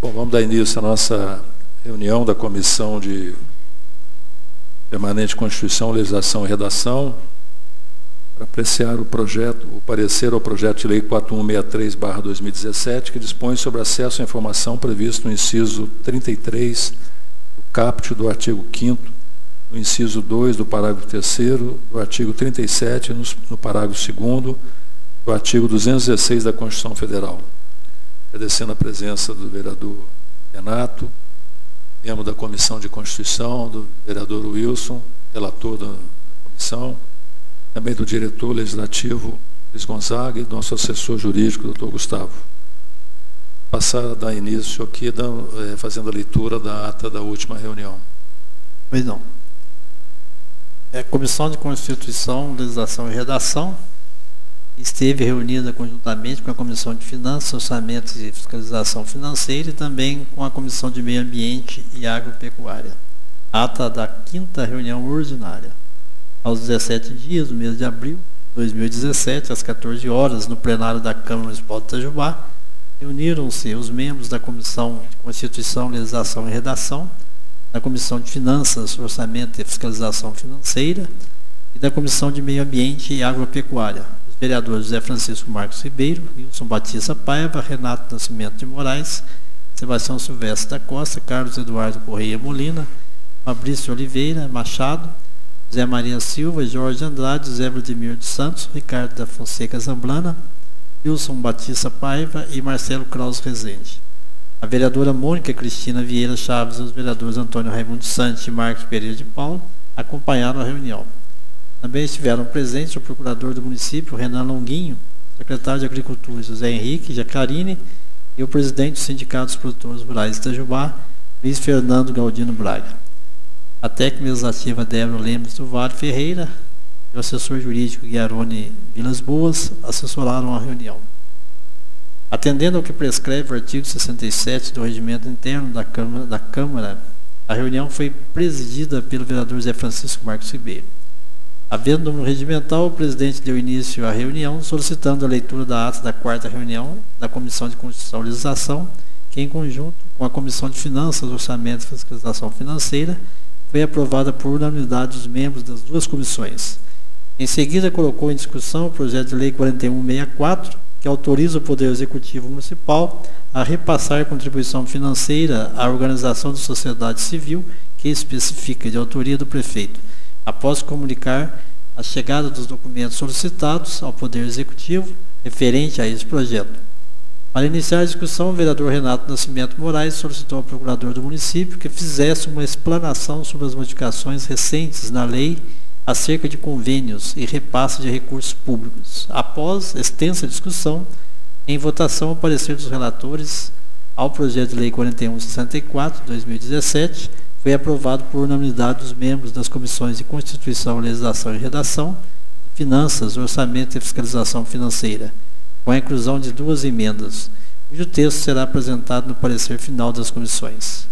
Bom, vamos dar início à nossa reunião da Comissão de Permanente Constituição, Legislação e Redação para apreciar o parecer ao projeto de lei 4163/2017, que dispõe sobre acesso à informação previsto no inciso 33 do caput do artigo 5º, no inciso 2 do parágrafo 3º, do artigo 37, no parágrafo 2º, do artigo 216 da Constituição Federal. Agradecendo a presença do vereador Renato, membro da Comissão de Constituição, do vereador Wilson, relator da comissão, também do diretor legislativo Luiz Gonzaga e do nosso assessor jurídico, doutor Gustavo. Passar a dar início aqui, fazendo a leitura da ata da última reunião. Pois não. A Comissão de Constituição, Legislação e Redação esteve reunida conjuntamente com a Comissão de Finanças, Orçamentos e Fiscalização Financeira e também com a Comissão de Meio Ambiente e Agropecuária. Ata da 5ª reunião ordinária. Aos 17 dias do mês de abril de 2017, às 14 horas, no plenário da Câmara Municipal de Itajubá, reuniram-se os membros da Comissão de Constituição, Legislação e Redação, da Comissão de Finanças, Orçamento e Fiscalização Financeira e da Comissão de Meio Ambiente e Agropecuária. Vereadores José Francisco Marcos Ribeiro, Wilson Batista Paiva, Renato Nascimento de Moraes, Sebastião Silvestre da Costa, Carlos Eduardo Correia Molina, Fabrício Oliveira Machado, Zé Maria Silva, Jorge Andrade, Zé Vladimir dos Santos, Ricardo da Fonseca Zamblana, Wilson Batista Paiva e Marcelo Kraus Rezende. A vereadora Mônica Cristina Vieira Chaves e os vereadores Antônio Raimundo Santos e Marcos Pereira de Paulo acompanharam a reunião. Também estiveram presentes o procurador do município, Renan Longuinho, secretário de Agricultura, José Henrique Jacarini, e o presidente do Sindicato dos Produtores Rurais de Itajubá, Luiz Fernando Galdino Braga. A técnica legislativa Débora Lemos do Vale Ferreira e o assessor jurídico Guiarone Vilas Boas assessoraram a reunião. Atendendo ao que prescreve o artigo 67 do Regimento Interno da Câmara, a reunião foi presidida pelo vereador José Francisco Marcos Ribeiro. Havendo número regimental, o presidente deu início à reunião, solicitando a leitura da ata da 4ª reunião da Comissão de Constituição e Legislação, que, em conjunto com a Comissão de Finanças, Orçamento e Fiscalização Financeira, foi aprovada por unanimidade dos membros das duas comissões. Em seguida, colocou em discussão o projeto de lei 4164, que autoriza o Poder Executivo Municipal a repassar contribuição financeira à organização da sociedade civil, que especifica de autoria do prefeito, após comunicar a chegada dos documentos solicitados ao Poder Executivo referente a esse projeto. Para iniciar a discussão, o vereador Renato Nascimento Moraes solicitou ao procurador do município que fizesse uma explanação sobre as modificações recentes na lei acerca de convênios e repasse de recursos públicos. Após extensa discussão, em votação, o parecer dos relatores ao projeto de lei 4164 de 2017 foi aprovado por unanimidade dos membros das comissões de Constituição, Legislação e Redação, Finanças, Orçamento e Fiscalização Financeira, com a inclusão de 2 emendas, cujo texto será apresentado no parecer final das comissões.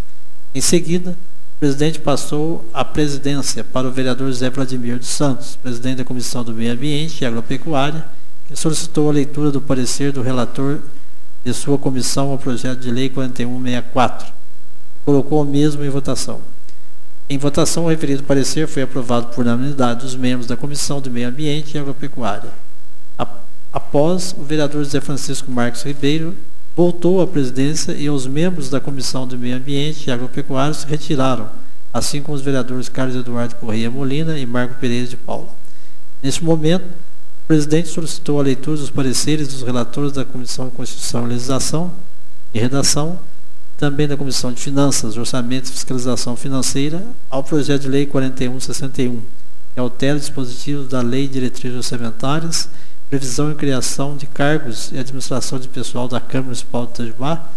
Em seguida, o presidente passou a presidência para o vereador José Vladimir dos Santos, presidente da Comissão do Meio Ambiente e Agropecuária, que solicitou a leitura do parecer do relator de sua comissão ao projeto de lei 4164. Colocou o mesmo em votação. Em votação, o referido parecer foi aprovado por unanimidade dos membros da Comissão do Meio Ambiente e Agropecuária. Após, o vereador José Francisco Marcos Ribeiro voltou à presidência e os membros da Comissão do Meio Ambiente e Agropecuária se retiraram, assim como os vereadores Carlos Eduardo Correia Molina e Marco Pereira de Paula. Neste momento, o presidente solicitou a leitura dos pareceres dos relatores da Comissão de Constituição, Legislação e Redação, também da Comissão de Finanças, Orçamento e Fiscalização Financeira, ao projeto de lei 4161, que altera dispositivos da Lei de Diretrizes Orçamentárias, Previsão e Criação de Cargos e Administração de Pessoal da Câmara Municipal de Itajubá,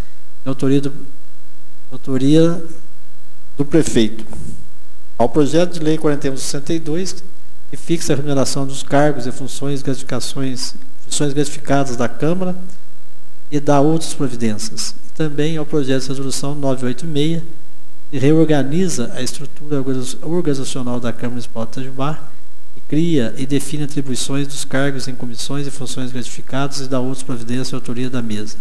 de autoria do prefeito. Ao projeto de lei 4162, que fixa a remuneração dos cargos e funções gratificadas da Câmara e dá outras providências. Também ao projeto de resolução 986, que reorganiza a estrutura organizacional da Câmara Municipal de Itajubá e cria e define atribuições dos cargos em comissões e funções gratificadas e dá outras providências e autoria da mesa.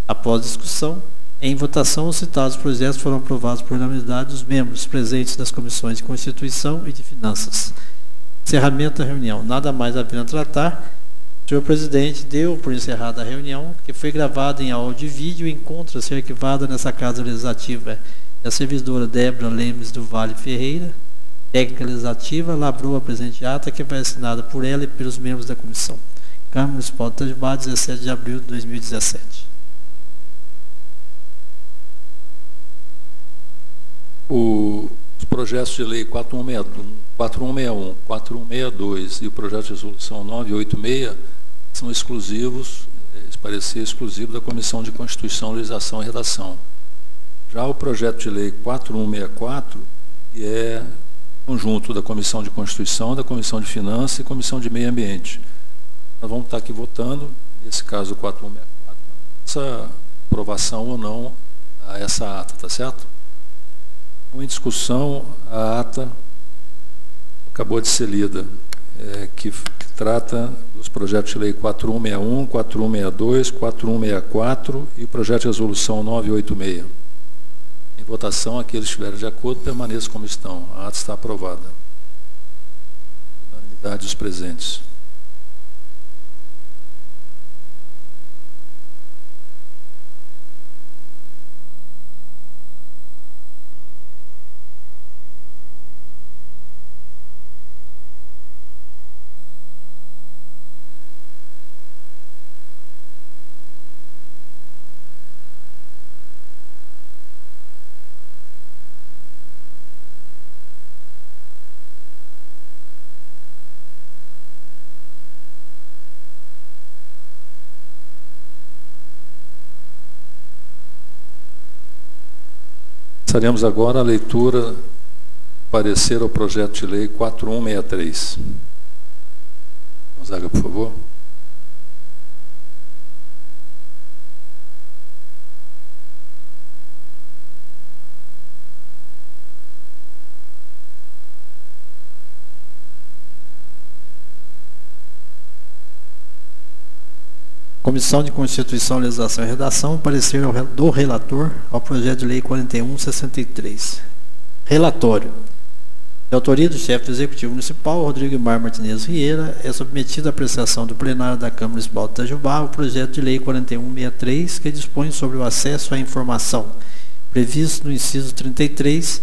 Após discussão, Em votação, os citados projetos foram aprovados por unanimidade dos membros presentes das comissões de Constituição e de Finanças. Encerramento da reunião. Nada mais havendo a tratar. O senhor presidente deu por encerrada a reunião, que foi gravada em áudio e vídeo e encontra-se arquivada nessa Casa Legislativa. A servidora Débora Lemes do Vale Ferreira, técnica legislativa, lavrou a presente ata, que vai assinada por ela e pelos membros da comissão. Câmara Municipal de Itajubá, 17 de abril de 2017. Os projetos de lei 4161, 4161, 4162 e o projeto de resolução 986 são exclusivos, esse parecer exclusivo da Comissão de Constituição, Legislação e Redação. Já o projeto de lei 4164 é conjunto da Comissão de Constituição, da Comissão de Finanças e Comissão de Meio Ambiente. Nós vamos estar aqui votando, nesse caso 4164, essa aprovação ou não a essa ata, tá certo? Em discussão, a ata acabou de ser lida, que trata dos projetos de lei 4161, 4162, 4164 e o projeto de resolução 986. Em votação, aqueles que estiverem de acordo, permaneçam como estão. A ata está aprovada. Unanimidade dos presentes. Faremos agora a leitura do parecer ao projeto de lei 4163. Gonzaga, por favor. Comissão de Constituição, Legislação e Redação, parecer do relator ao projeto de lei 4163. Relatório. De autoria do chefe do Executivo Municipal, Rodrigo Mar Martinez Vieira, é submetido à apreciação do plenário da Câmara Municipal de Itajubá o projeto de lei 4163, que dispõe sobre o acesso à informação, previsto no inciso 33,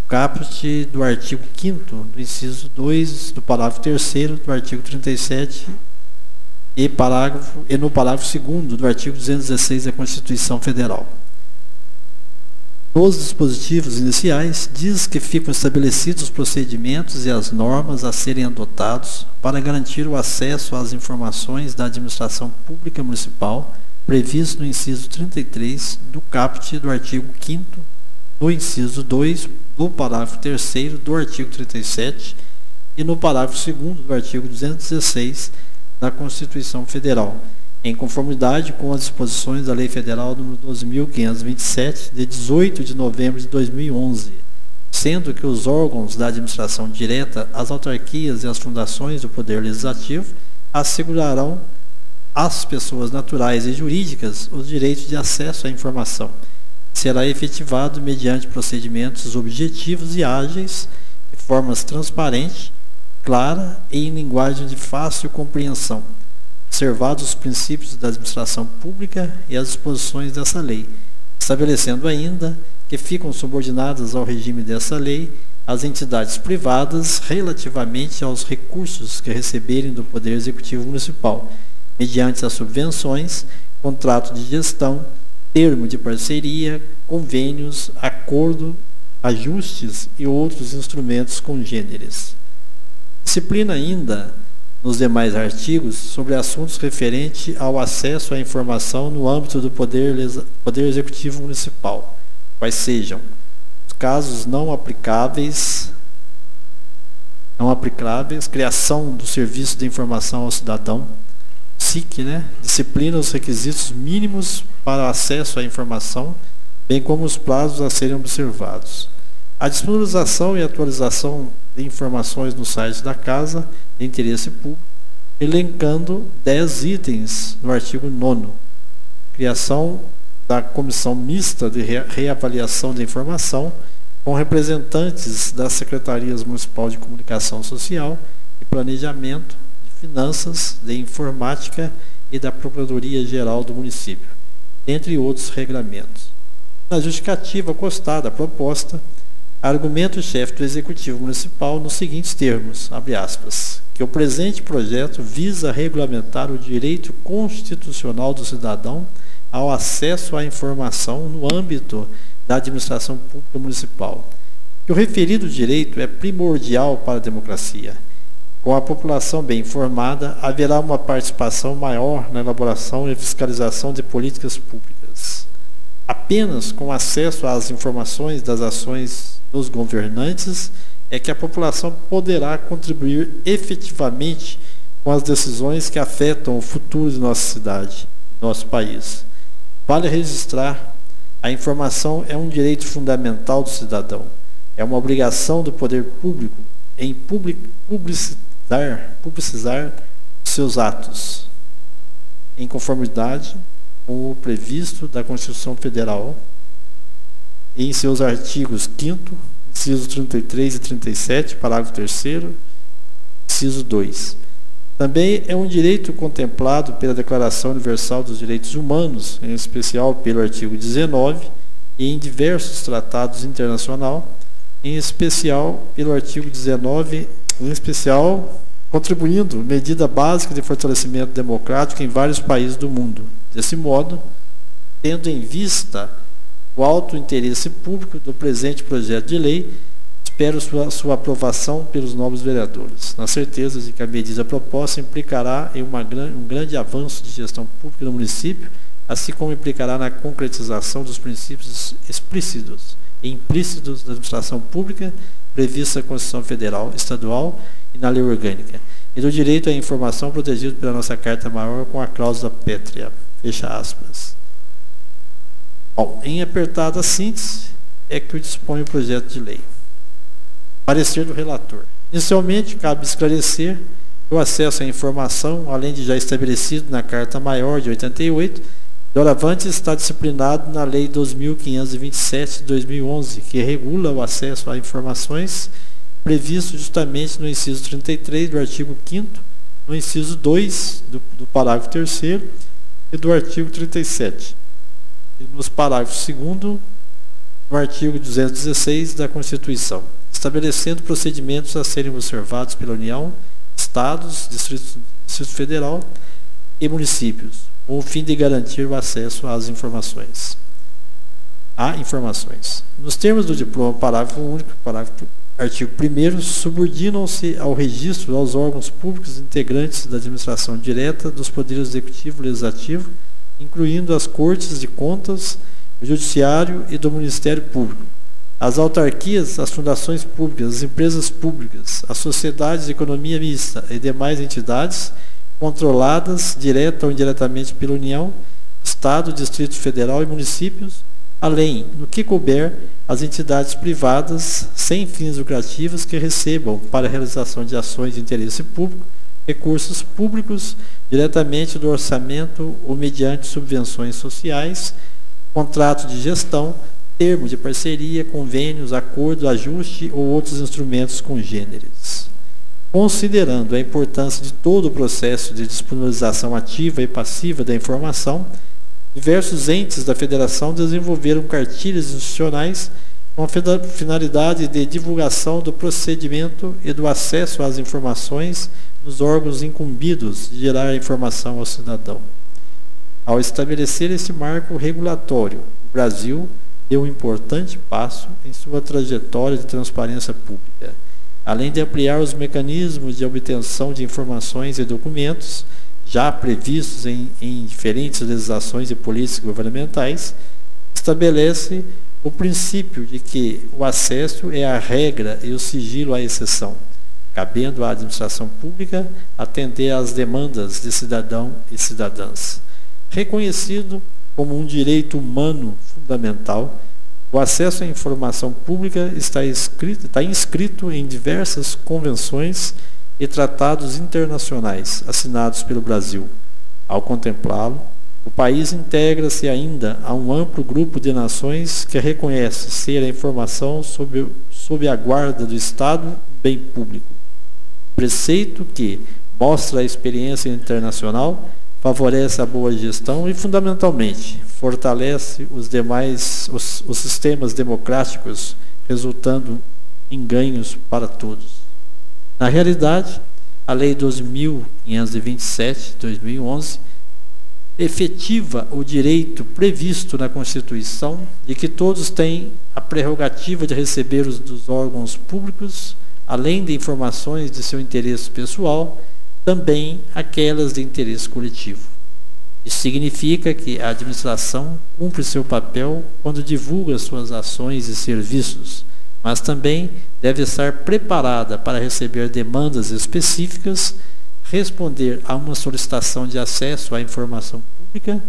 caput do artigo 5º, do inciso 2, do parágrafo 3º, do artigo 37 e no parágrafo 2º do artigo 216 da Constituição Federal. Nos dispositivos iniciais, diz que ficam estabelecidos os procedimentos e as normas a serem adotados para garantir o acesso às informações da administração pública municipal, previsto no inciso 33 do caput do artigo 5º, no inciso 2 do parágrafo 3º do artigo 37 e no parágrafo 2º do artigo 216 da Constituição Federal, em conformidade com as disposições da Lei Federal nº 12.527, de 18 de novembro de 2011, sendo que os órgãos da administração direta, as autarquias e as fundações do Poder Legislativo assegurarão às pessoas naturais e jurídicas os direitos de acesso à informação. Será efetivado mediante procedimentos objetivos e ágeis, de formas transparentes, clara e em linguagem de fácil compreensão, observados os princípios da administração pública e as disposições dessa lei, estabelecendo ainda que ficam subordinadas ao regime dessa lei as entidades privadas relativamente aos recursos que receberem do Poder Executivo Municipal, mediante as subvenções, contrato de gestão, termo de parceria, convênios, acordo, ajustes e outros instrumentos congêneres. Disciplina ainda, nos demais artigos, sobre assuntos referentes ao acesso à informação no âmbito do Poder Executivo Municipal, quais sejam os casos não aplicáveis, criação do Serviço de Informação ao Cidadão, SIC, disciplina os requisitos mínimos para acesso à informação, bem como os prazos a serem observados. A disponibilização e atualização de informações no site da Casa de Interesse Público, elencando 10 itens no artigo 9º. Criação da Comissão Mista de Reavaliação da Informação, com representantes das Secretarias Municipal de Comunicação Social e Planejamento, de Finanças, de Informática e da Procuradoria-Geral do município, entre outros regramentos. Na justificativa constada a proposta, argumenta o chefe do Executivo Municipal nos seguintes termos, abre aspas, que o presente projeto visa regulamentar o direito constitucional do cidadão ao acesso à informação no âmbito da administração pública municipal, que o referido direito é primordial para a democracia. Com a população bem informada, haverá uma participação maior na elaboração e fiscalização de políticas públicas. Apenas com acesso às informações das ações dos governantes é que a população poderá contribuir efetivamente com as decisões que afetam o futuro de nossa cidade, do nosso país. Vale registrar, a informação é um direito fundamental do cidadão. É uma obrigação do poder público em publicizar seus atos, em conformidade com o previsto da Constituição Federal, em seus artigos 5º, inciso 33 e 37, parágrafo 3º, inciso 2. Também é um direito contemplado pela Declaração Universal dos Direitos Humanos, em especial pelo artigo 19, e em diversos tratados internacionais, em especial pelo artigo 19, em especial contribuindo medida básica de fortalecimento democrático em vários países do mundo. Desse modo, tendo em vista o alto interesse público do presente projeto de lei, espero sua aprovação pelos nobres vereadores, na certeza de que a medida proposta implicará em um grande avanço de gestão pública no município, assim como implicará na concretização dos princípios explícitos e implícitos da administração pública prevista na Constituição Federal, Estadual e na Lei Orgânica, e do direito à informação protegido pela nossa Carta Maior com a cláusula pétrea. Fecha aspas. Bom, em apertada síntese, é que dispõe o projeto de lei. Parecer do relator. Inicialmente, cabe esclarecer que o acesso à informação, além de já estabelecido na Carta Maior de 88, doravante está disciplinado na Lei 2.527 de 2011, que regula o acesso a informações, previsto justamente no inciso 33 do artigo 5º, no inciso 2 do parágrafo 3º e do artigo 37. E nos parágrafos 2º, no artigo 216 da Constituição, estabelecendo procedimentos a serem observados pela União, Estados, Distrito Federal e municípios, com o fim de garantir o acesso às informações. Nos termos do diploma, parágrafo único, artigo 1º, subordinam-se ao registro aos órgãos públicos integrantes da administração direta dos poderes executivo e legislativo, incluindo as Cortes de Contas, o Judiciário e do Ministério Público, as autarquias, as fundações públicas, as empresas públicas, as sociedades de economia mista e demais entidades controladas, direta ou indiretamente pela União, Estado, Distrito Federal e municípios, além, no que couber, as entidades privadas sem fins lucrativos que recebam, para a realização de ações de interesse público, recursos públicos diretamente do orçamento ou mediante subvenções sociais, contrato de gestão, termo de parceria, convênios, acordo, ajuste ou outros instrumentos congêneres. Considerando a importância de todo o processo de disponibilização ativa e passiva da informação, diversos entes da Federação desenvolveram cartilhas institucionais com a finalidade de divulgação do procedimento e do acesso às informações nos órgãos incumbidos de gerar informação ao cidadão. Ao estabelecer esse marco regulatório, o Brasil deu um importante passo em sua trajetória de transparência pública, além de ampliar os mecanismos de obtenção de informações e documentos, já previstos em diferentes legislações e políticas governamentais, estabelece o princípio de que o acesso é a regra e o sigilo a exceção, cabendo à administração pública atender às demandas de cidadão e cidadãs. Reconhecido como um direito humano fundamental, o acesso à informação pública está inscrito em diversas convenções e tratados internacionais assinados pelo Brasil. Ao contemplá-lo, O país integra-se ainda a um amplo grupo de nações que reconhece ser a informação sob a guarda do Estado bem público. Preceito que mostra a experiência internacional, favorece a boa gestão e, fundamentalmente, fortalece os sistemas democráticos, resultando em ganhos para todos. Na realidade, a Lei 12.527, de 2011, efetiva o direito previsto na Constituição de que todos têm a prerrogativa de receber dos órgãos públicos, além de informações de seu interesse pessoal, também aquelas de interesse coletivo. Isso significa que a administração cumpre seu papel quando divulga suas ações e serviços, mas também deve estar preparada para receber demandas específicas, responder a uma solicitação de acesso à informação pública,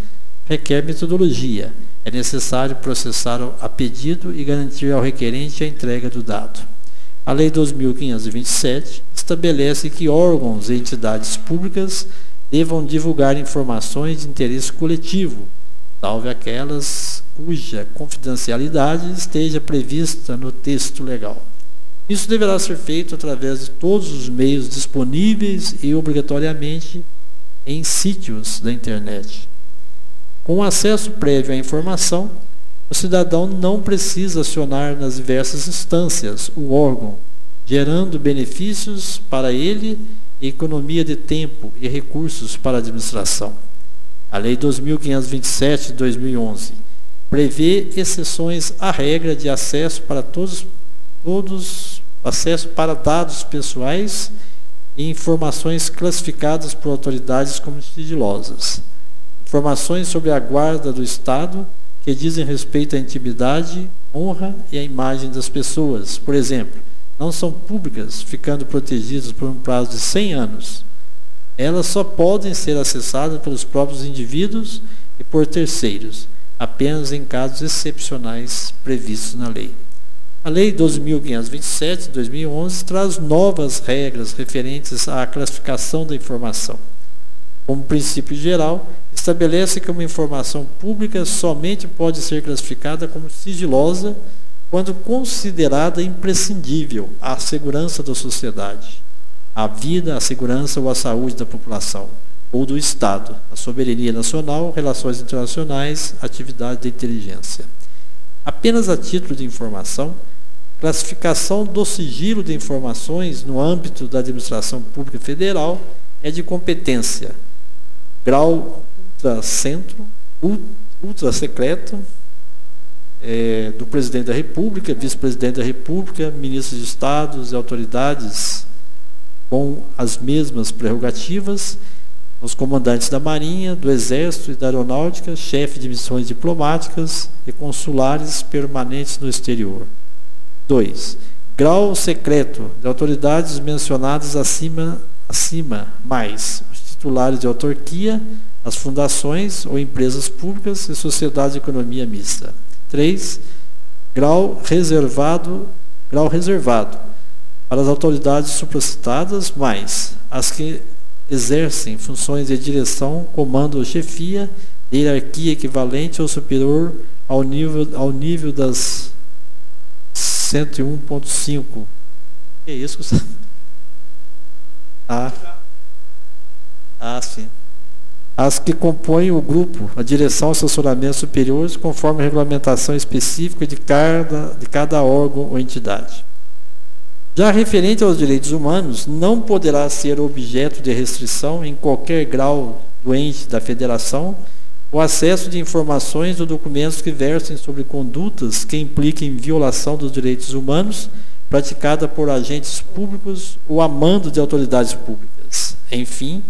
requer metodologia. É necessário processar a pedido e garantir ao requerente a entrega do dado. A Lei 12.527 estabelece que órgãos e entidades públicas devam divulgar informações de interesse coletivo, salvo aquelas cuja confidencialidade esteja prevista no texto legal. Isso deverá ser feito através de todos os meios disponíveis e obrigatoriamente em sítios da internet. Com acesso prévio à informação, o cidadão não precisa acionar nas diversas instâncias o órgão, gerando benefícios para ele e economia de tempo e recursos para a administração. A Lei 12.527 de 2011 prevê exceções à regra de acesso para acesso para dados pessoais e informações classificadas por autoridades como sigilosas. Informações sobre a guarda do Estado que dizem respeito à intimidade, honra e à imagem das pessoas. Por exemplo, não são públicas, ficando protegidas por um prazo de 100 anos. Elas só podem ser acessadas pelos próprios indivíduos e por terceiros, apenas em casos excepcionais previstos na lei. A Lei 12.527, de 2011, traz novas regras referentes à classificação da informação. Como princípio geral, estabelece que uma informação pública somente pode ser classificada como sigilosa quando considerada imprescindível à segurança da sociedade, à vida, à segurança ou à saúde da população, ou do Estado, à soberania nacional, relações internacionais, atividade de inteligência. Apenas a título de informação, classificação do sigilo de informações no âmbito da administração pública federal é de competência grau ultra secreto, do Presidente da República, Vice-Presidente da República, Ministros de Estados e autoridades com as mesmas prerrogativas, os comandantes da Marinha, do Exército e da Aeronáutica, chefe de missões diplomáticas e consulares permanentes no exterior. 2. Grau secreto de autoridades mencionadas acima, mais os titulares de autarquia, as fundações ou empresas públicas e sociedades de economia mista. 3. Grau reservado para as autoridades supracitadas, mais as que exercem funções de direção, comando ou chefia, de hierarquia equivalente ou superior ao nível das 101.5. Que é isso? Sim. As que compõem o grupo, a direção e assessoramento superiores, conforme a regulamentação específica de cada órgão ou entidade. Já referente aos direitos humanos, não poderá ser objeto de restrição em qualquer grau do ente da federação o acesso de informações ou documentos que versem sobre condutas que impliquem violação dos direitos humanos praticada por agentes públicos ou a mando de autoridades públicas. Enfim,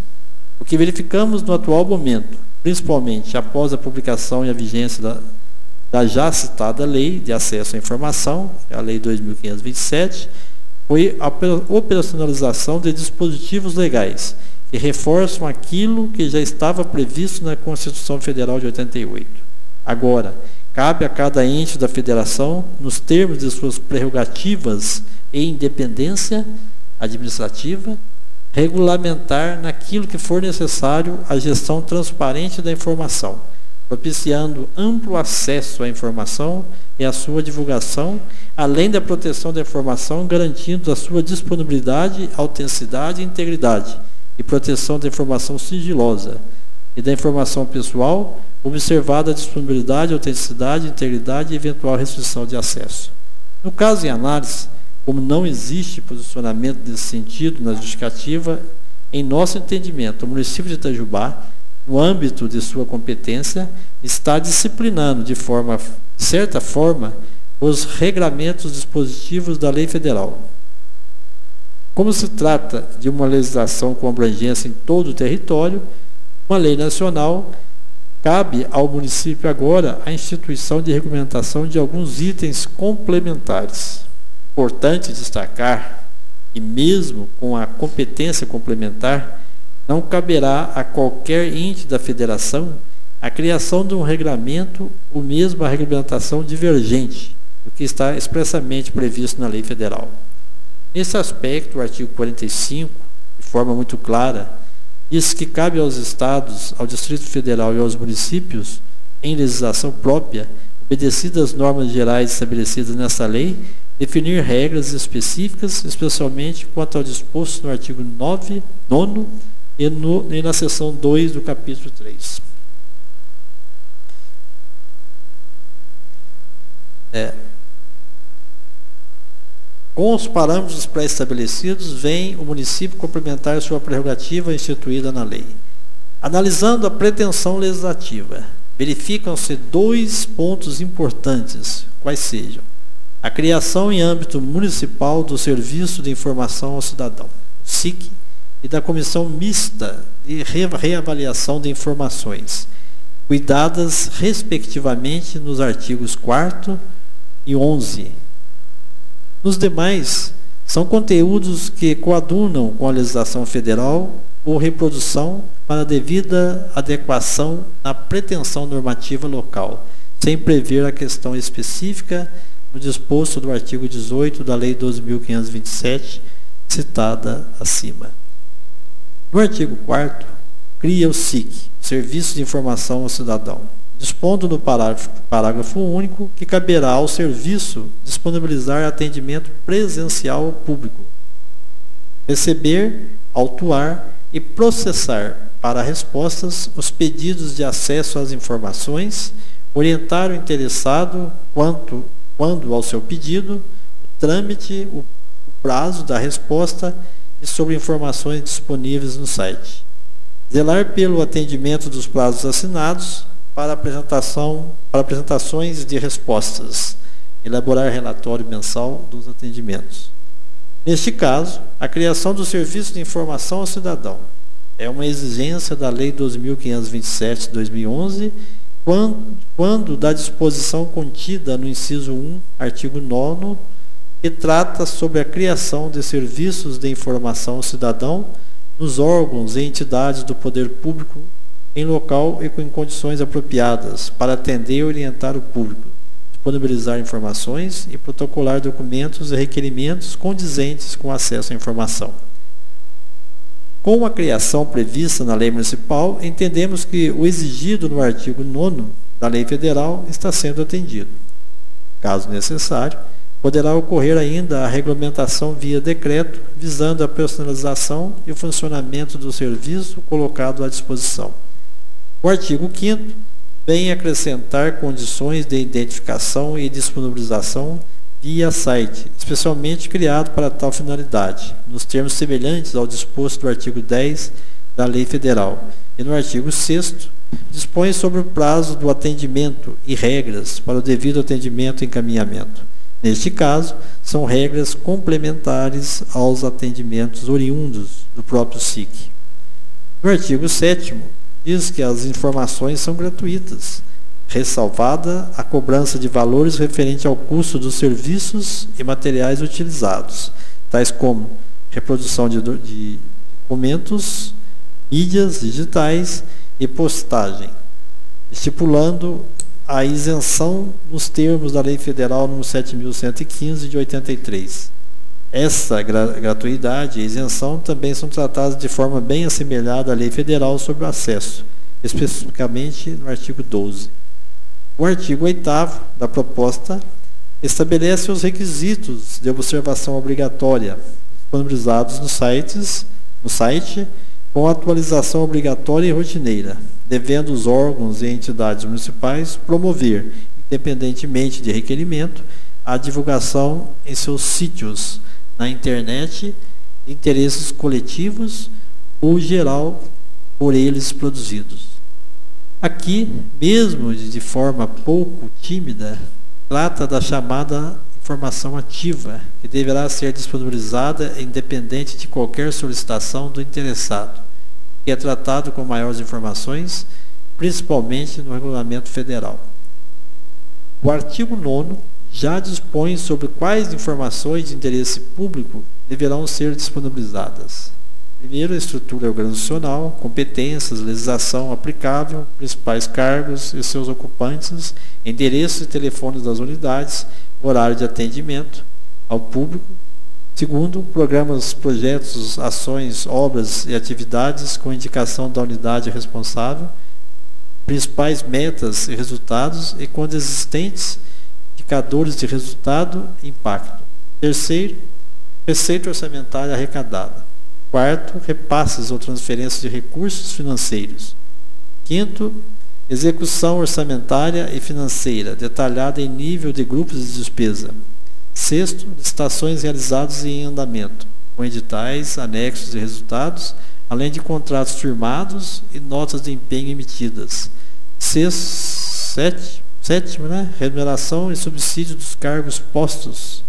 o que verificamos no atual momento, principalmente após a publicação e a vigência da já citada Lei de Acesso à Informação, a Lei 2.527, foi a operacionalização de dispositivos legais que reforçam aquilo que já estava previsto na Constituição Federal de 88. Agora, cabe a cada ente da federação, nos termos de suas prerrogativas e independência administrativa, regulamentar naquilo que for necessário a gestão transparente da informação, propiciando amplo acesso à informação e a sua divulgação, além da proteção da informação, garantindo a sua disponibilidade, autenticidade e integridade, e proteção da informação sigilosa e da informação pessoal, observada a disponibilidade, autenticidade, integridade e eventual restrição de acesso. No caso em análise, como não existe posicionamento nesse sentido na justificativa, em nosso entendimento, o município de Itajubá, no âmbito de sua competência, está disciplinando de certa forma os regramentos dispositivos da lei federal. Como se trata de uma legislação com abrangência em todo o território, uma lei nacional, cabe ao município agora a instituição de regulamentação de alguns itens complementares. Importante destacar que, mesmo com a competência complementar, não caberá a qualquer ente da federação a criação de um regulamento ou mesmo a regulamentação divergente do que está expressamente previsto na lei federal. Nesse aspecto, o artigo 45, de forma muito clara, diz que cabe aos estados, ao Distrito Federal e aos municípios, em legislação própria, obedecidas as normas gerais estabelecidas nessa lei, definir regras específicas, especialmente quanto ao disposto no artigo 9 e na seção 2 do capítulo 3. Com os parâmetros pré-estabelecidos, vem o município complementar sua prerrogativa instituída na lei. Analisando a pretensão legislativa, verificam-se dois pontos importantes, quais sejam: a criação em âmbito municipal do Serviço de Informação ao Cidadão, SIC, e da Comissão Mista de Reavaliação de Informações, cuidadas respectivamente nos artigos 4º e 11. Nos demais, são conteúdos que coadunam com a legislação federal ou reprodução para devida adequação à pretensão normativa local, sem prever a questão específica no disposto do artigo 18 da Lei 12.527, citada acima. No artigo 4º, cria o SIC, Serviço de Informação ao Cidadão, dispondo no parágrafo único que caberá ao serviço disponibilizar atendimento presencial ao público, receber, autuar e processar para respostas os pedidos de acesso às informações, orientar o interessado quando ao seu pedido, o trâmite, o prazo da resposta e sobre informações disponíveis no site. Zelar pelo atendimento dos prazos assinados para apresentações de respostas. Elaborar relatório mensal dos atendimentos. Neste caso, a criação do Serviço de Informação ao Cidadão é uma exigência da Lei 12.527 de 2011, quando da disposição contida no inciso 1, artigo 9º, que trata sobre a criação de serviços de informação ao cidadão nos órgãos e entidades do poder público em local e com condições apropriadas para atender e orientar o público, disponibilizar informações e protocolar documentos e requerimentos condizentes com acesso à informação. Com a criação prevista na lei municipal, entendemos que o exigido no artigo 9º da lei federal está sendo atendido. Caso necessário, poderá ocorrer ainda a regulamentação via decreto, visando a personalização e o funcionamento do serviço colocado à disposição. O artigo 5º vem acrescentar condições de identificação e disponibilização via site, especialmente criado para tal finalidade, nos termos semelhantes ao disposto do artigo 10 da Lei Federal. E no artigo 6º, dispõe sobre o prazo do atendimento e regras para o devido atendimento e encaminhamento. Neste caso, são regras complementares aos atendimentos oriundos do próprio SIC. No artigo 7º, diz que as informações são gratuitas, ressalvada a cobrança de valores referente ao custo dos serviços e materiais utilizados, tais como reprodução de documentos, mídias digitais e postagem, estipulando a isenção nos termos da Lei Federal nº 7.115 de 83. Essa gratuidade e isenção também são tratadas de forma bem assemelhada à Lei Federal sobre o Acesso, especificamente no artigo 12. O artigo 8º da proposta estabelece os requisitos de observação obrigatória disponibilizados no site com atualização obrigatória e rotineira, devendo os órgãos e entidades municipais promover, independentemente de requerimento, a divulgação em seus sítios na internet, interesses coletivos ou geral por eles produzidos. Aqui, mesmo de forma pouco tímida, trata da chamada informação ativa, que deverá ser disponibilizada independente de qualquer solicitação do interessado, que é tratado com maiores informações, principalmente no Regulamento Federal. O artigo 9º já dispõe sobre quais informações de interesse público deverão ser disponibilizadas. Primeiro, a estrutura organizacional, competências, legislação aplicável, principais cargos e seus ocupantes, endereços e telefones das unidades, horário de atendimento ao público. Segundo, programas, projetos, ações, obras e atividades com indicação da unidade responsável, principais metas e resultados e, quando existentes, indicadores de resultado e impacto. Terceiro, receita orçamentária arrecadada. Quarto, repasses ou transferências de recursos financeiros. Quinto, execução orçamentária e financeira, detalhada em nível de grupos de despesa. Sexto, licitações realizadas e em andamento, com editais, anexos e resultados, além de contratos firmados e notas de empenho emitidas. Sétimo, remuneração e subsídio dos cargos postos,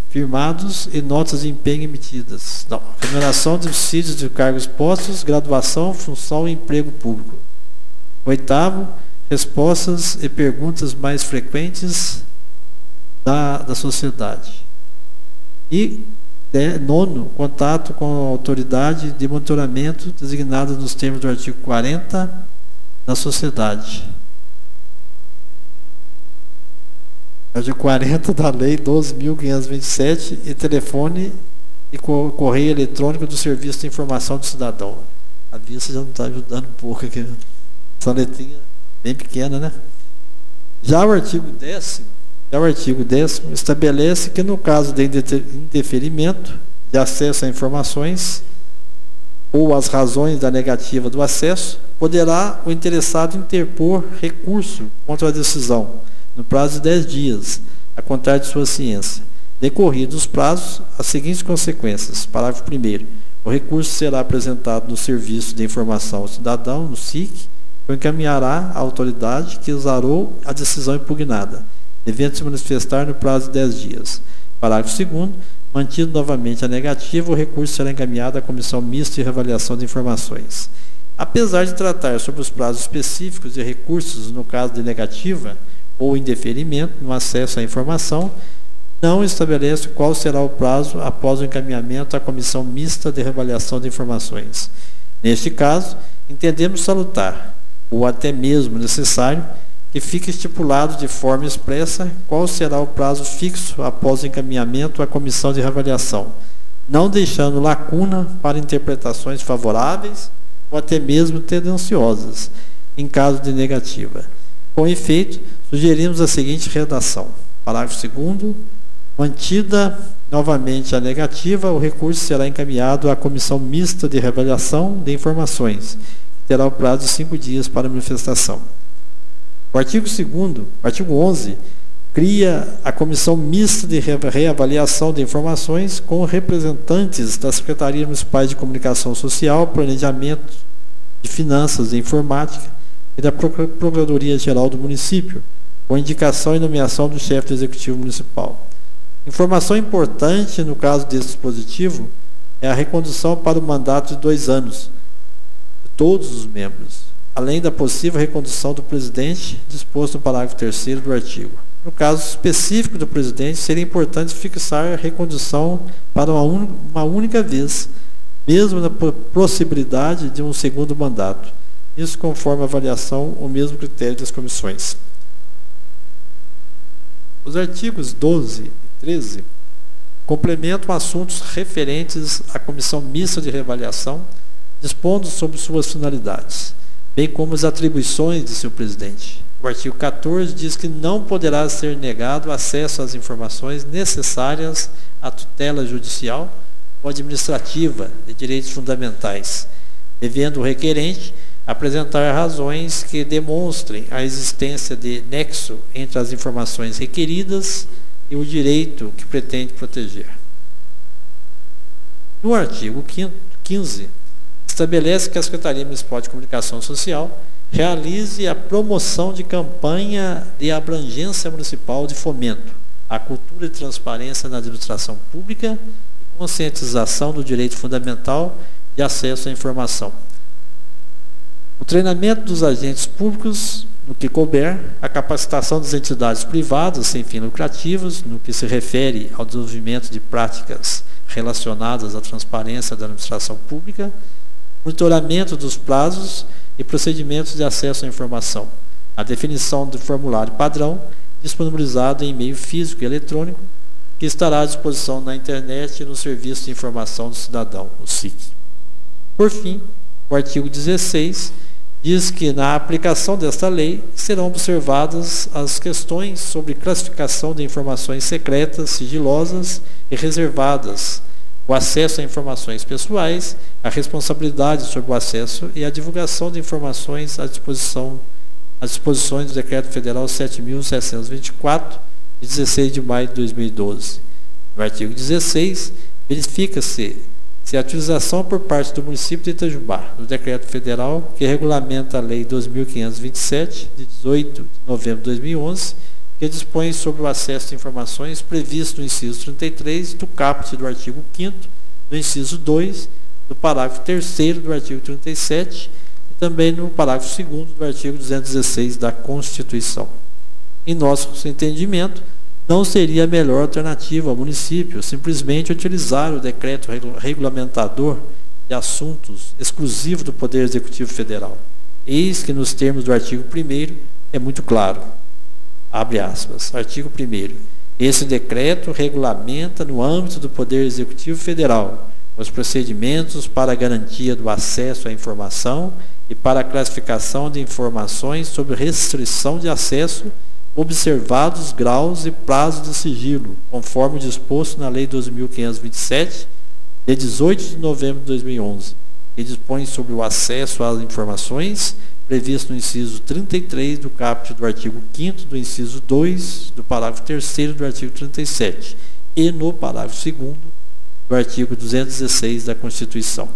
firmados e notas de empenho emitidas. Não, remuneração de subsídios de cargos postos, graduação, função e emprego público. Oitavo, respostas e perguntas mais frequentes da sociedade. E nono, contato com a autoridade de monitoramento designada nos termos do artigo 40 da sociedade. Artigo 40 da Lei 12.527 e telefone e correio eletrônico do Serviço de Informação do Cidadão. A vista já não está ajudando um pouco aqui. Essa letrinha bem pequena, né? Já o artigo 10º estabelece que no caso de indeferimento de acesso a informações ou as razões da negativa do acesso, poderá o interessado interpor recurso contra a decisão no prazo de 10 dias, a contar de sua ciência. Decorridos os prazos, as seguintes consequências. Parágrafo 1º. O recurso será apresentado no Serviço de Informação ao Cidadão, no SIC, que encaminhará à autoridade que exarou a decisão impugnada, devendo se manifestar no prazo de 10 dias. Parágrafo 2º. Mantido novamente a negativa, o recurso será encaminhado à Comissão Mista de Reavaliação de Informações. Apesar de tratar sobre os prazos específicos de recursos no caso de negativa ou indeferimento no acesso à informação, não estabelece qual será o prazo após o encaminhamento à Comissão Mista de Reavaliação de Informações. Neste caso, entendemos salutar, ou até mesmo necessário, que fique estipulado de forma expressa qual será o prazo fixo após o encaminhamento à Comissão de Reavaliação, não deixando lacuna para interpretações favoráveis ou até mesmo tendenciosas, em caso de negativa. Com efeito, sugerimos a seguinte redação. Parágrafo 2º. Mantida novamente a negativa, o recurso será encaminhado à Comissão Mista de Reavaliação de Informações, que terá o prazo de 5 dias para manifestação. O artigo 11, cria a Comissão Mista de Reavaliação de Informações com representantes das Secretarias Municipais de Comunicação Social, Planejamento, de Finanças e Informática e da Procuradoria-Geral do Município, com indicação e nomeação do chefe do Executivo Municipal. Informação importante no caso desse dispositivo é a recondução para o mandato de 2 anos de todos os membros, além da possível recondução do presidente, disposto no parágrafo 3º do artigo. No caso específico do presidente, seria importante fixar a recondução para uma única vez, mesmo na possibilidade de um segundo mandato. Isso conforme a avaliação, o mesmo critério das comissões. Os artigos 12 e 13 complementam assuntos referentes à Comissão Mista de Reavaliação, dispondo sobre suas finalidades, bem como as atribuições de seu presidente. O artigo 14 diz que não poderá ser negado acesso às informações necessárias à tutela judicial ou administrativa de direitos fundamentais, devendo o requerente apresentar razões que demonstrem a existência de nexo entre as informações requeridas e o direito que pretende proteger. No artigo 15, estabelece que a Secretaria Municipal de Comunicação Social realize a promoção de campanha de abrangência municipal de fomento à cultura de transparência na administração pública e conscientização do direito fundamental de acesso à informação. O treinamento dos agentes públicos, no que couber, a capacitação das entidades privadas sem fins lucrativos, no que se refere ao desenvolvimento de práticas relacionadas à transparência da administração pública, monitoramento dos prazos e procedimentos de acesso à informação, a definição do formulário padrão disponibilizado em meio físico e eletrônico, que estará à disposição na internet e no Serviço de Informação do Cidadão, o SIC. Por fim, o artigo 16 diz que na aplicação desta lei serão observadas as questões sobre classificação de informações secretas, sigilosas e reservadas, o acesso a informações pessoais, a responsabilidade sobre o acesso e a divulgação de informações às disposições do Decreto Federal 7.724, de 16 de maio de 2012. No artigo 16, verifica-se se a utilização por parte do município de Itajubá do Decreto Federal que regulamenta a Lei 2.527, de 18 de novembro de 2011, que dispõe sobre o acesso a informações previsto no inciso 33 do caput do artigo 5º, no inciso 2, do parágrafo 3º do artigo 37 e também no parágrafo 2º do artigo 216 da Constituição. Em nosso entendimento, não seria a melhor alternativa ao município simplesmente utilizar o decreto regulamentador de assuntos exclusivo do Poder Executivo Federal. Eis que nos termos do artigo 1º é muito claro. Abre aspas, artigo 1º. Esse decreto regulamenta no âmbito do Poder Executivo Federal os procedimentos para a garantia do acesso à informação e para a classificação de informações sob restrição de acesso, observados graus e prazos de sigilo, conforme disposto na Lei 2.527, de 18 de novembro de 2011, que dispõe sobre o acesso às informações previsto no inciso 33 do caput do artigo 5º do inciso 2 do parágrafo 3º do artigo 37 e no parágrafo 2º do artigo 216 da Constituição.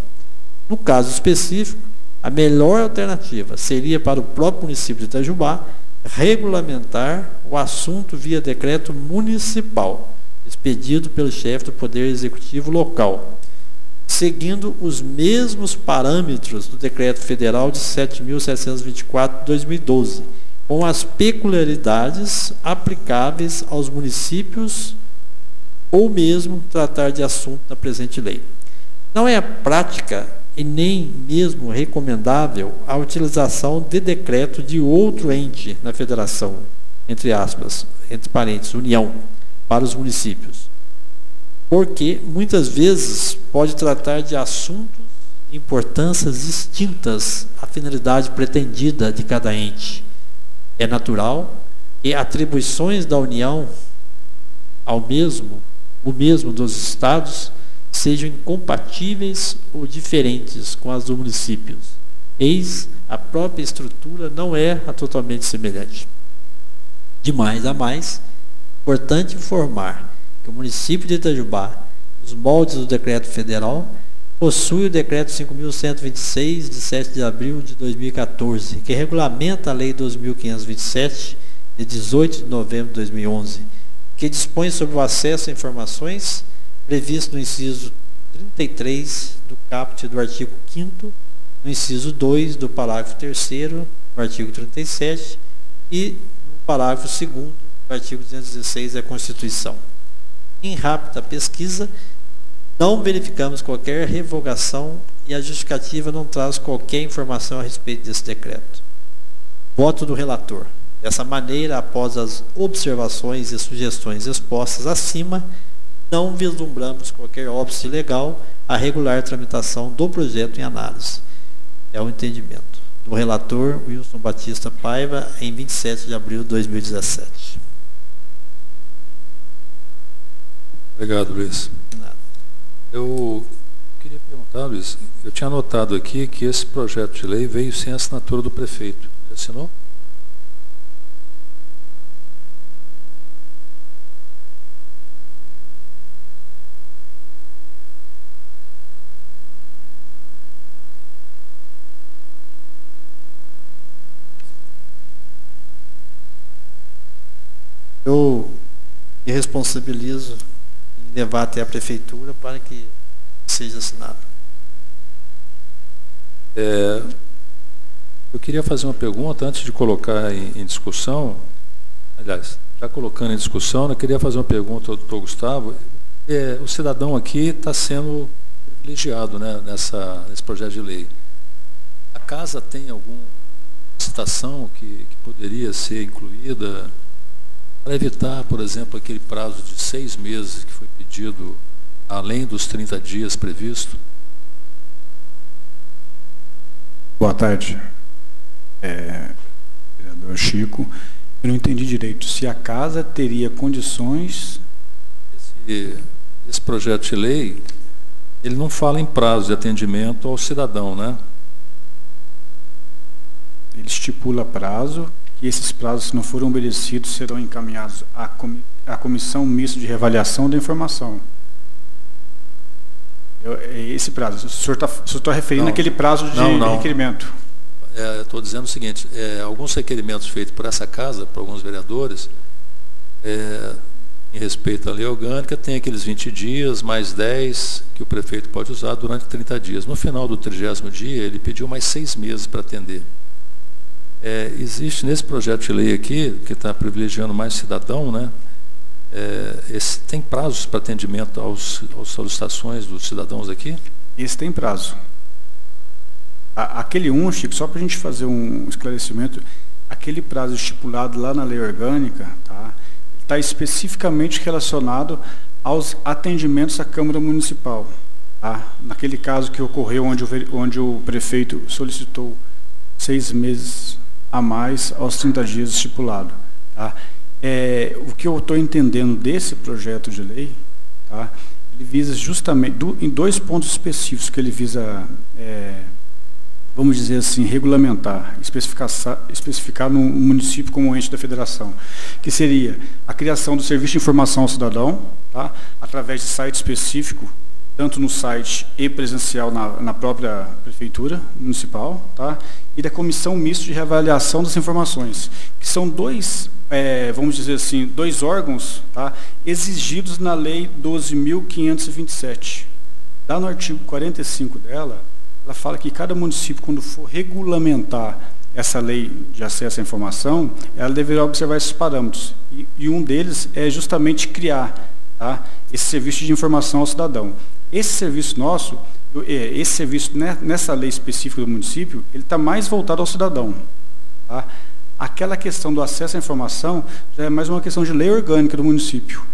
No caso específico, a melhor alternativa seria para o próprio município de Itajubá regulamentar o assunto via decreto municipal, expedido pelo chefe do Poder Executivo local, seguindo os mesmos parâmetros do Decreto Federal de 7.724 de 2012, com as peculiaridades aplicáveis aos municípios ou mesmo tratar de assunto da presente lei. Não é prática e nem mesmo recomendável a utilização de decreto de outro ente na federação, entre aspas, entre parênteses, União, para os municípios, porque muitas vezes pode tratar de assuntos de importâncias distintas à finalidade pretendida de cada ente. É natural que atribuições da União ao mesmo dos estados sejam incompatíveis ou diferentes com as dos municípios. Eis a própria estrutura não é a totalmente semelhante. De mais a mais, importante informar que o município de Itajubá, nos moldes do decreto federal, possui o decreto 5.126, de 7 de abril de 2014, que regulamenta a Lei 2.527, de 18 de novembro de 2011, que dispõe sobre o acesso a informações previsto no inciso 33 do caput do artigo 5º, no inciso 2 do parágrafo 3º do artigo 37 e no parágrafo 2º do artigo 216 da Constituição. Em rápida pesquisa, não verificamos qualquer revogação e a justificativa não traz qualquer informação a respeito desse decreto. Voto do relator. Dessa maneira, após as observações e sugestões expostas acima, não vislumbramos qualquer óbice legal a regular tramitação do projeto em análise. É o entendimento do relator Wilson Batista Paiva, em 27 de abril de 2017. Obrigado, Luiz. Eu queria perguntar, Luiz, eu tinha anotado aqui que esse projeto de lei veio sem assinatura do prefeito. Ele assinou? Eu me responsabilizo em levar até a prefeitura para que seja assinado. Eu queria fazer uma pergunta antes de colocar em discussão. Aliás, já colocando em discussão, eu queria fazer uma pergunta ao doutor Gustavo. O cidadão aqui está sendo privilegiado, né, nesse projeto de lei. A casa tem alguma citação que poderia ser incluída para evitar, por exemplo, aquele prazo de 6 meses que foi pedido, além dos 30 dias previsto? Boa tarde, vereador Chico. Eu não entendi direito. Se a casa teria condições... Esse projeto de lei, ele não fala em prazo de atendimento ao cidadão, né? Ele estipula prazo, que esses prazos, se não forem obedecidos, serão encaminhados à Comissão Mista de Reavaliação da Informação. Esse prazo, o senhor está referindo àquele prazo de requerimento? Estou dizendo o seguinte, alguns requerimentos feitos por essa casa, por alguns vereadores, em respeito à lei orgânica, tem aqueles 20 dias, mais 10, que o prefeito pode usar durante 30 dias. No final do 30º dia, ele pediu mais 6 meses para atender. Existe nesse projeto de lei aqui, que está privilegiando mais cidadão, né? Tem prazos para atendimento às solicitações dos cidadãos aqui? Esse tem prazo. Aquele Chico, só para a gente fazer um esclarecimento, aquele prazo estipulado lá na lei orgânica, tá, está especificamente relacionado aos atendimentos à Câmara Municipal. Tá? Naquele caso que ocorreu onde o prefeito solicitou 6 meses a mais aos 30 dias estipulado. Tá? O que eu estou entendendo desse projeto de lei, tá? Ele visa justamente, em 2 pontos específicos que ele visa, vamos dizer assim, regulamentar, especificar no município como ente da federação, que seria a criação do serviço de informação ao cidadão, tá? Através de site específico, tanto no site e presencial na própria prefeitura municipal, tá? E da comissão mista de reavaliação das informações, que são vamos dizer assim, 2 órgãos, tá? Exigidos na lei 12.527. Lá no artigo 45 dela, ela fala que cada município, quando for regulamentar essa lei de acesso à informação, ela deverá observar esses parâmetros. E um deles é justamente criar, tá, esse serviço de informação ao cidadão. Esse serviço nosso, nessa lei específica do município, ele está mais voltado ao cidadão. Tá? Aquela questão do acesso à informação já é mais uma questão de lei orgânica do município.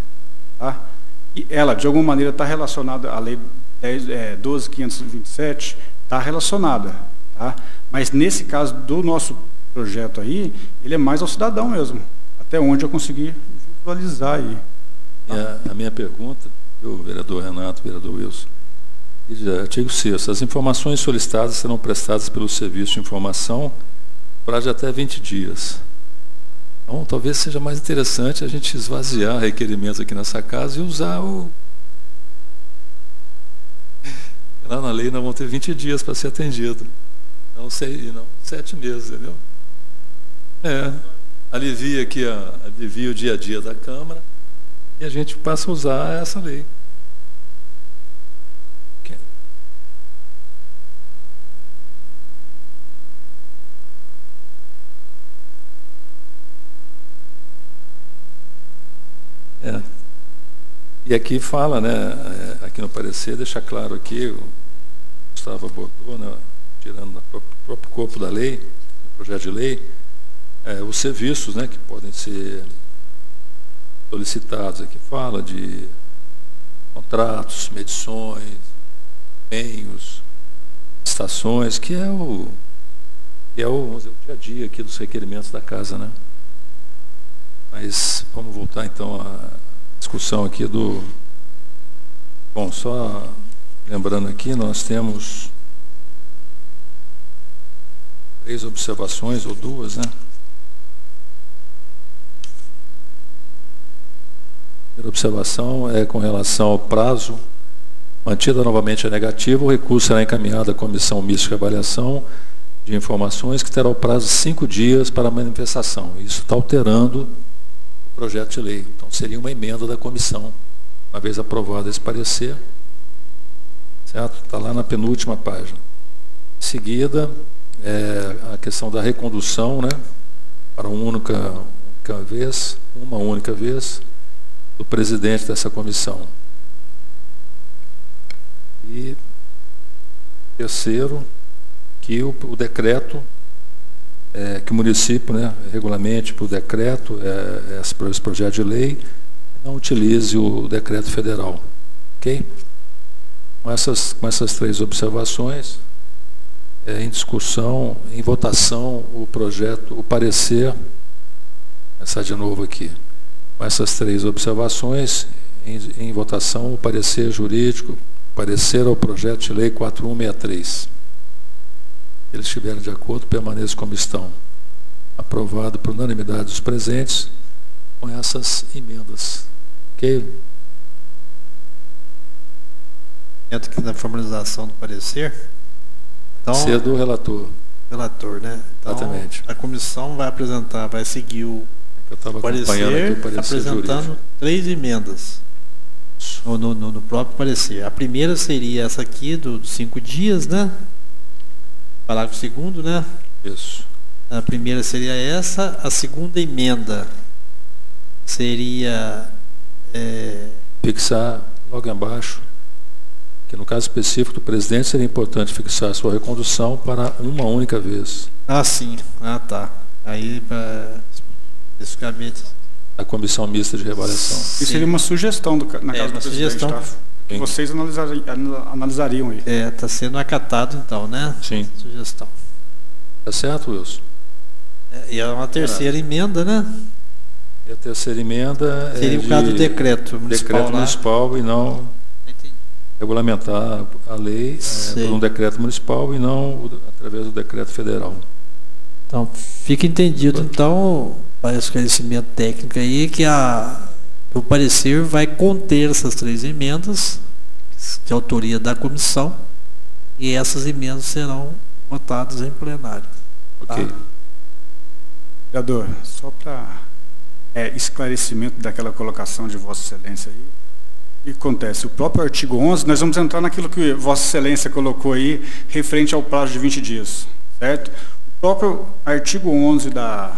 Tá? E ela, de alguma maneira, está relacionada à lei 12.527, está relacionada. Tá? Mas, nesse caso do nosso projeto aí, ele é mais ao cidadão mesmo, até onde eu consegui visualizar aí. Tá? A minha pergunta, o vereador Renato, vereador Wilson, artigo 6º, as informações solicitadas serão prestadas pelo Serviço de Informação prazo de até 20 dias. Então, talvez seja mais interessante a gente esvaziar requerimentos aqui nessa casa e usar lá na lei nós vamos ter 20 dias para ser atendido. Não 7 meses, entendeu? Alivia aqui, alivia o dia a dia da Câmara e a gente passa a usar essa lei. E aqui fala, né, aqui no parecer, deixa claro aqui, o Gustavo abordou, né, tirando do próprio corpo da lei, do projeto de lei, os serviços, né, que podem ser solicitados. Aqui fala de contratos, medições, empenhos, estações, que é o vamos dizer, o dia a dia aqui dos requerimentos da casa, né? Mas vamos voltar então à discussão aqui do... Bom, só lembrando aqui, nós temos 3 observações, ou 2, né? A primeira observação é com relação ao prazo. Mantida novamente a negativa, o recurso será encaminhado à Comissão Mista de Avaliação de Informações, que terá o prazo de 5 dias para a manifestação. Isso está alterando o projeto de lei. Então, seria uma emenda da comissão, uma vez aprovado esse parecer. Certo? Está lá na penúltima página. Em seguida, a questão da recondução, né, para uma única vez, do presidente dessa comissão. E terceiro, que o decreto, que o município, né, regulamente por decreto, esse projeto de lei, não utilize o decreto federal. Ok? Com essas 3 observações, em discussão, em votação, o parecer, vou começar de novo aqui. Com essas 3 observações, em votação, o parecer jurídico, parecer ao projeto de lei 4163. Se eles estiverem de acordo, permaneçam como estão. Aprovado por unanimidade dos presentes, com essas emendas. Ok? Entra aqui na formalização do parecer. Então, ser do relator. Relator, né? Então, exatamente. A comissão vai apresentar, vai seguir o parecer, apresentando jurídico. 3 emendas no próprio parecer. A primeira seria essa aqui, dos 5 dias, né? Parágrafo 2º, né? Isso. A primeira seria essa. A segunda emenda seria... fixar logo abaixo, que no caso específico do presidente seria importante fixar a sua recondução para uma única vez. Ah, sim. Ah, tá. Aí, especificamente... A Comissão Mista de Reavaliação. Isso seria uma sugestão na casa do presidente, sugestão. Tá? Que vocês analisariam aí. Está sendo acatado, então, né? Sim. Sugestão. Tá certo, Wilson? E é uma terceira emenda, né? E a terceira emenda seria o caso do decreto municipal. Decreto municipal e não regulamentar a lei por um decreto municipal e não através do decreto federal. Então, fica entendido, então, para esclarecimento técnico aí, que o parecer vai conter essas 3 emendas, de autoria da comissão, e essas emendas serão votadas em plenário. Ok. Tá? Vereador, só para esclarecimento daquela colocação de Vossa Excelência aí, o que acontece? O próprio artigo 11, nós vamos entrar naquilo que Vossa Excelência colocou aí, referente ao prazo de 20 dias, certo? O próprio artigo 11 da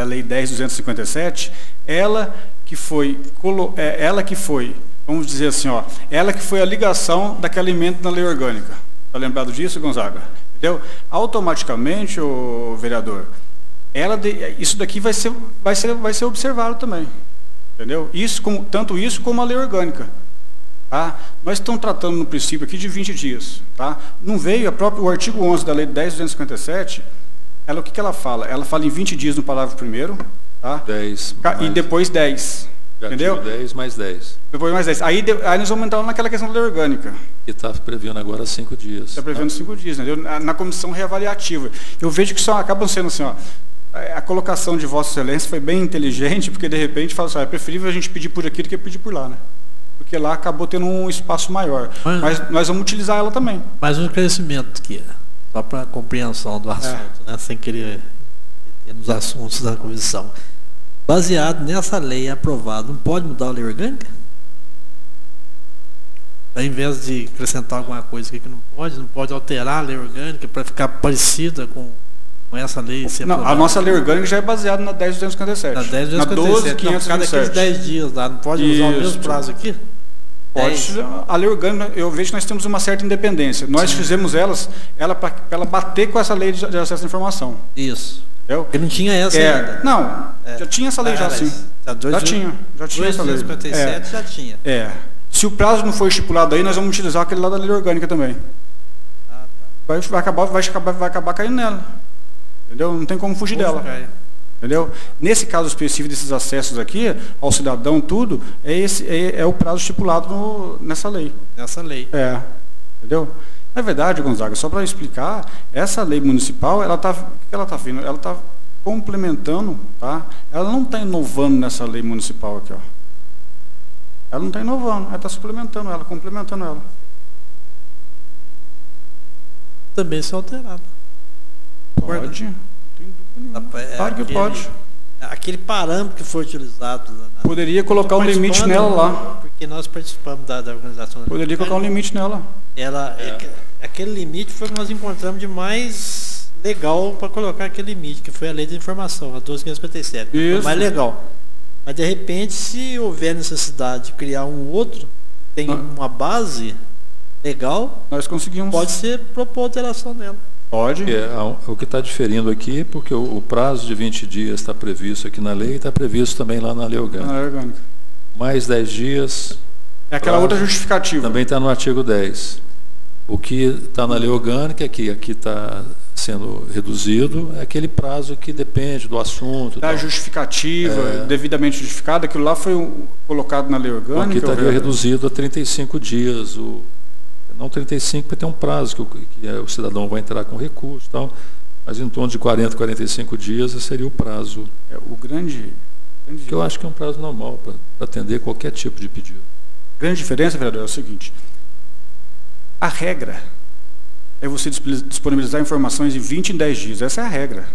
Lei 10.257, ela que foi, vamos dizer assim, ó, ela que foi a ligação daquela emenda na lei orgânica. Está lembrado disso, Gonzaga? Entendeu? Automaticamente, o vereador, isso daqui vai ser observado também. Entendeu? Tanto isso como a lei orgânica. Tá? Nós estamos tratando no princípio aqui de 20 dias. Tá? Não veio o artigo 11 da lei 10.257, o que ela fala? Ela fala em 20 dias no parágrafo 1º, tá? 10 e depois 10. Entendeu? 10 mais 10. Depois mais 10. Aí nós vamos entrar naquela questão da lei orgânica. Que está prevendo agora 5 dias. Está prevendo 5 dias, entendeu? Na comissão reavaliativa. Eu vejo que só acabam sendo assim, ó, a colocação de Vossa Excelência foi bem inteligente, porque de repente fala assim, é preferível a gente pedir por aqui do que pedir por lá, né? Porque lá acabou tendo um espaço maior. Mas nós vamos utilizar ela também. Mais um esclarecimento aqui, só para compreensão do assunto, né? Sem querer ir nos assuntos da comissão. Baseado nessa lei aprovada, não pode mudar a lei orgânica? Ao invés de acrescentar alguma coisa aqui que não pode alterar a lei orgânica para ficar parecida com essa lei ser aprovada? Não, a nossa lei orgânica já é baseada na 10.257. Na 10.257. Cada 15 10 didias lá, não pode usar o mesmo prazo aqui? Pode. A lei orgânica, eu vejo que nós temos uma certa independência. Nós fizemos ela para ela bater com essa lei de acesso à informação. Isso. Entendeu? Porque não tinha essa ainda. Não, já tinha essa lei já sim. Já tinha essa lei. 10.257 já tinha. Se o prazo não for estipulado aí, nós vamos utilizar aquele lá da lei orgânica também. Vai acabar caindo nela. Entendeu? Não tem como fugir dela. Entendeu? Nesse caso específico desses acessos aqui, ao cidadão, tudo, é o prazo estipulado nessa lei. Nessa lei. Entendeu? Na verdade, Gonzaga, só para explicar, essa lei municipal, ela está vindo? Ela está complementando, tá? Ela não está inovando nessa lei municipal aqui, ó. Ela não está inovando, ela está suplementando ela, complementando ela. Também ser alterado. Pode. Não tem dúvida nenhuma. Claro que pode. Aquele parâmetro que foi utilizado. Poderia colocar um limite nela lá. Porque nós participamos da organização. Poderia colocar um limite nela. Aquele limite foi o que nós encontramos de mais legal para colocar aquele limite, que foi a lei de informação, a 12.557. Foi mais legal. Mas, de repente, se houver necessidade de criar um outro, tem uma base legal, nós conseguimos. Pode ser propor alteração nela. Pode. O que está diferindo aqui, porque o prazo de 20 dias está previsto aqui na lei e está previsto também lá na lei orgânica. Mais 10 dias. É aquela outra justificativa. Também está no artigo 10. O que está na lei orgânica, que aqui está sendo reduzido, é aquele prazo que depende do assunto. A justificativa, devidamente justificada, aquilo lá foi colocado na lei orgânica. Aqui estaria reduzido a 35 dias. Não 35, porque tem um prazo que o cidadão vai entrar com recurso e tal, mas em torno de 40, 45 dias seria o prazo. Que eu acho que é um prazo normal para atender qualquer tipo de pedido. A grande diferença, vereador, é o seguinte: a regra é você disponibilizar informações em 20 em 10 dias. Essa é a regra.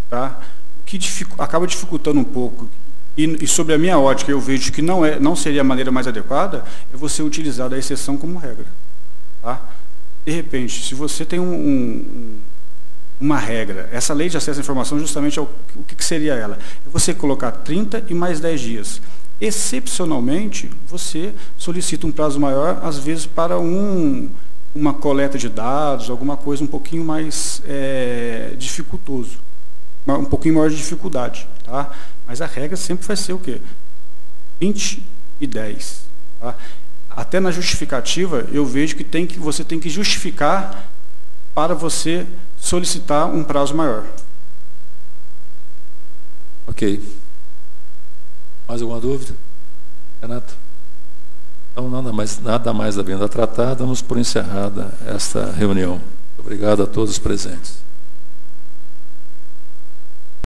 Tá? O que acaba dificultando um pouco, e sobre a minha ótica eu vejo que não seria a maneira mais adequada, é você utilizar a exceção como regra. Tá? De repente, se você tem uma regra, essa lei de acesso à informação justamente é o que seria ela? É você colocar 30 e mais 10 dias. Excepcionalmente, você solicita um prazo maior, às vezes para uma coleta de dados, alguma coisa um pouquinho mais dificultoso, um pouquinho maior de dificuldade. Tá? Mas a regra sempre vai ser o quê? 20 e 10. Tá? Até na justificativa, eu vejo que você tem que justificar para você solicitar um prazo maior. Ok. Mais alguma dúvida? Renato? Então, nada mais havendo a tratar, damos por encerrada esta reunião. Obrigado a todos os presentes.